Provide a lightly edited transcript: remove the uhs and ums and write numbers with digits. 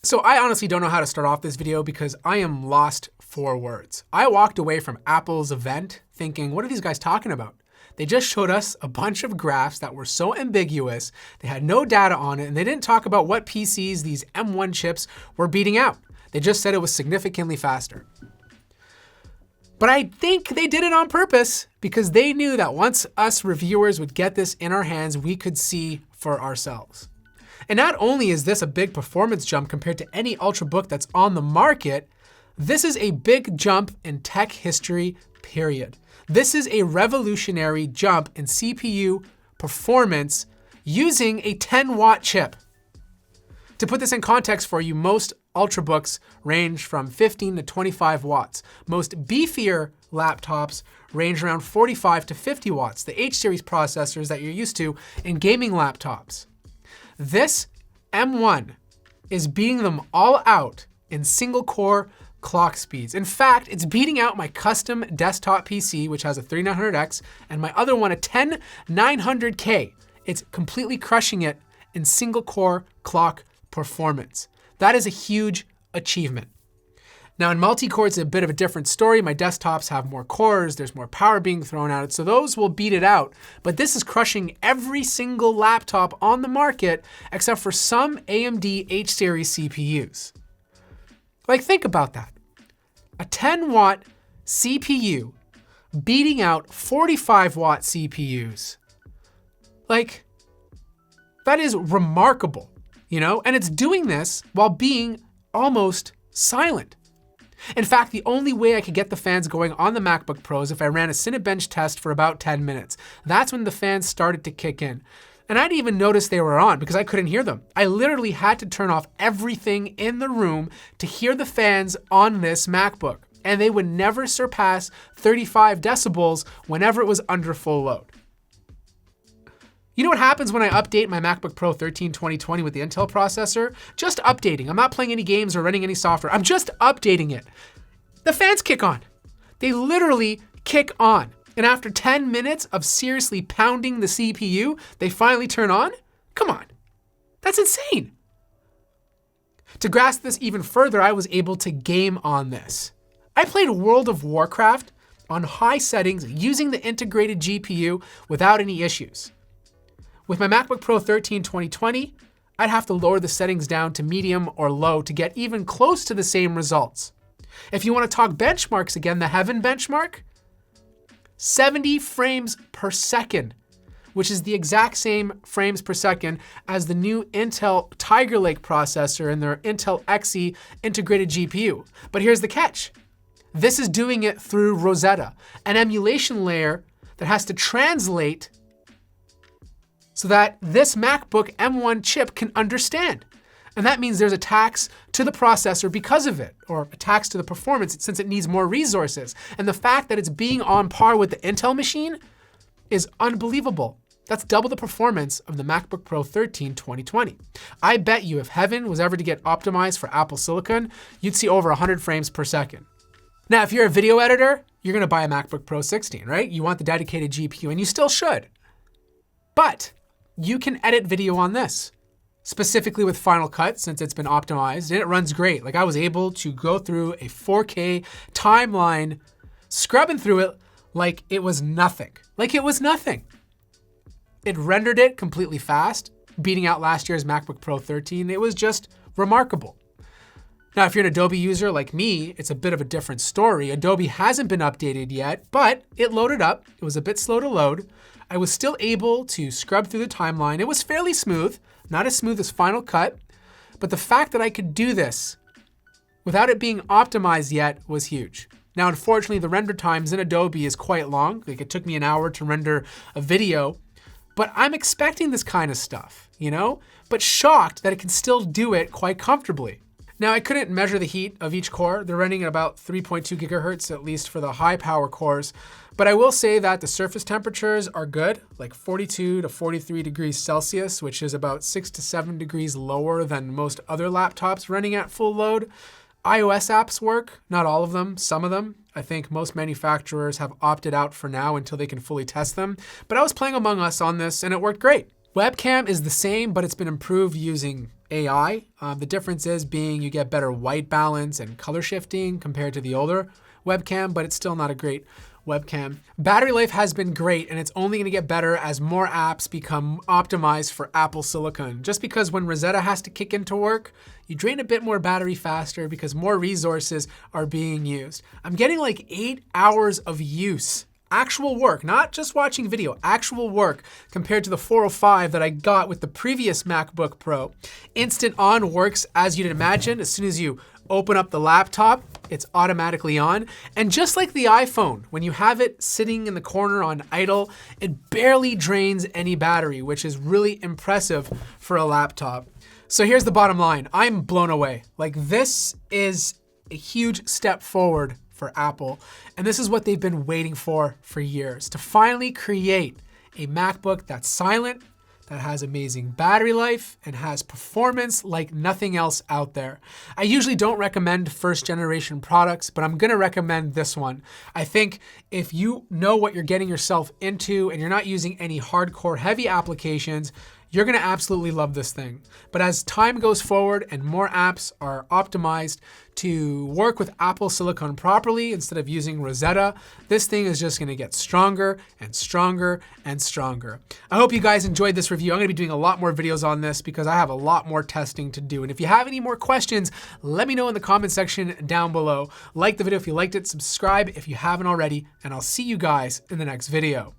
So I honestly don't know how to start off this video because I am lost for words. I walked away from Apple's event thinking, what are these guys talking about? They just showed us a bunch of graphs that were so ambiguous, they had no data on it, and they didn't talk about what PCs these M1 chips were beating out. They just said it was significantly faster. But I think they did it on purpose because they knew that once us reviewers would get this in our hands, we could see for ourselves. And not only is this a big performance jump compared to any Ultrabook that's on the market, this is a big jump in tech history, period. This is a revolutionary jump in CPU performance using a 10-watt chip. To put this in context for you, most Ultrabooks range from 15 to 25 watts. Most beefier laptops range around 45 to 50 watts, the H-series processors that you're used to in gaming laptops. This M1 is beating them all out in single-core clock speeds. In fact, it's beating out my custom desktop PC, which has a 3900X, and my other one, a 10900K. It's completely crushing it in single-core clock performance. That is a huge achievement. Now in multi-core, it's a bit of a different story. My desktops have more cores, there's more power being thrown at it, so those will beat it out. But this is crushing every single laptop on the market except for some AMD H-series CPUs. Like, think about that. A 10-watt CPU beating out 45-watt CPUs. Like, that is remarkable, you know? And it's doing this while being almost silent. In fact, the only way I could get the fans going on the MacBook Pro is if I ran a Cinebench test for about 10 minutes. That's when the fans started to kick in. And I didn't even notice they were on because I couldn't hear them. I literally had to turn off everything in the room to hear the fans on this MacBook. And they would never surpass 35 decibels whenever it was under full load. You know what happens when I update my MacBook Pro 13 2020 with the Intel processor? Just updating. I'm not playing any games or running any software. I'm just updating it. The fans kick on. They literally kick on. And after 10 minutes of seriously pounding the CPU, they finally turn on? Come on. That's insane. To grasp this even further, I was able to game on this. I played World of Warcraft on high settings using the integrated GPU without any issues. With my MacBook Pro 13 2020, I'd have to lower the settings down to medium or low to get even close to the same results. If you want to talk benchmarks again, the Heaven benchmark, 70 frames per second, which is the exact same frames per second as the new Intel Tiger Lake processor and their Intel Xe integrated GPU. But here's the catch. This is doing it through Rosetta, an emulation layer that has to translate so that this MacBook M1 chip can understand. And that means there's a tax to the processor because of it, or a tax to the performance since it needs more resources. And the fact that it's being on par with the Intel machine is unbelievable. That's double the performance of the MacBook Pro 13 2020. I bet you if Heaven was ever to get optimized for Apple Silicon, you'd see over 100 frames per second. Now, if you're a video editor, you're gonna buy a MacBook Pro 16, right? You want the dedicated GPU, and you still should. But you can edit video on this, specifically with Final Cut since it's been optimized, and it runs great. Like, I was able to go through a 4K timeline, scrubbing through it like it was nothing. Like it was nothing. It rendered it completely fast, beating out last year's MacBook Pro 13. It was just remarkable. Now, if you're an Adobe user like me, it's a bit of a different story. Adobe hasn't been updated yet, but it loaded up. It was a bit slow to load. I was still able to scrub through the timeline. It was fairly smooth, not as smooth as Final Cut, but the fact that I could do this without it being optimized yet was huge. Now, unfortunately, the render times in Adobe is quite long. Like, it took me an hour to render a video, but I'm expecting this kind of stuff, you know? But shocked that it can still do it quite comfortably. Now, I couldn't measure the heat of each core. They're running at about 3.2 gigahertz, at least for the high power cores. But I will say that the surface temperatures are good, like 42 to 43 degrees Celsius, which is about 6 to 7 degrees lower than most other laptops running at full load. iOS apps work, not all of them, some of them. I think most manufacturers have opted out for now until they can fully test them. But I was playing Among Us on this and it worked great. Webcam is the same, but it's been improved using AI. The difference is being you get better white balance and color shifting compared to the older webcam, but it's still not a great webcam. Battery life has been great, and it's only going to get better as more apps become optimized for Apple Silicon. Just because when Rosetta has to kick into work, you drain a bit more battery faster because more resources are being used. I'm getting like 8 hours of use. Actual work, not just watching video, actual work compared to the 405 that I got with the previous MacBook Pro. Instant on works as you'd imagine. As soon as you open up the laptop, it's automatically on. And just like the iPhone, when you have it sitting in the corner on idle, it barely drains any battery, which is really impressive for a laptop. So here's the bottom line. I'm blown away. Like, this is a huge step forward for Apple. And this is what they've been waiting for years, to finally create a MacBook that's silent, that has amazing battery life, and has performance like nothing else out there. I usually don't recommend first generation products, but I'm gonna recommend this one. I think if you know what you're getting yourself into and you're not using any hardcore heavy applications, you're gonna absolutely love this thing. But as time goes forward and more apps are optimized to work with Apple Silicon properly instead of using Rosetta, this thing is just gonna get stronger and stronger and stronger. I hope you guys enjoyed this review. I'm gonna be doing a lot more videos on this because I have a lot more testing to do. And if you have any more questions, let me know in the comment section down below. Like the video if you liked it, subscribe if you haven't already, and I'll see you guys in the next video.